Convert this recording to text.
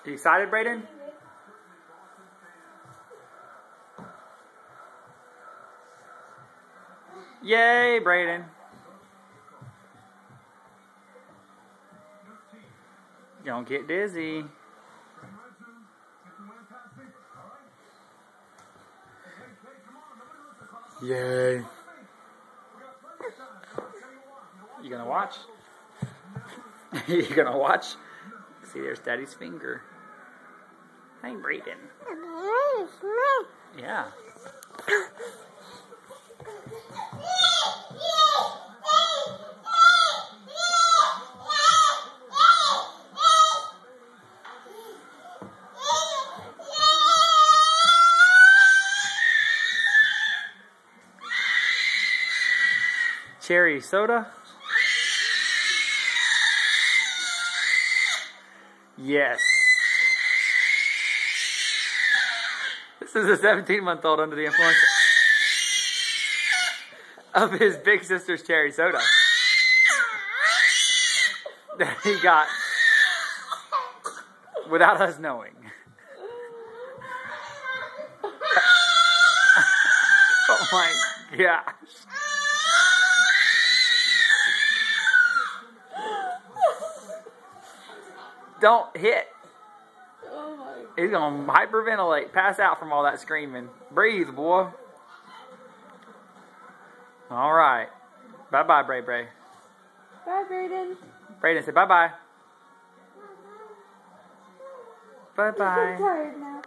You excited, Brayden? Yay, Brayden. Don't get dizzy. Yay. You gonna watch? You gonna watch? See, there's Daddy's finger. Hey, Brayden. Yeah. Cherry soda? Yes. This is a 17-month-old under the influence of his big sister's cherry soda that he got without us knowing. Oh my gosh. Don't hit. Oh my God. He's going to hyperventilate, pass out from all that screaming. Breathe, boy. All right. Bye-bye, Bray Bray. Bye, Brayden. Brayden, say bye-bye. Bye-bye. I'm tired now.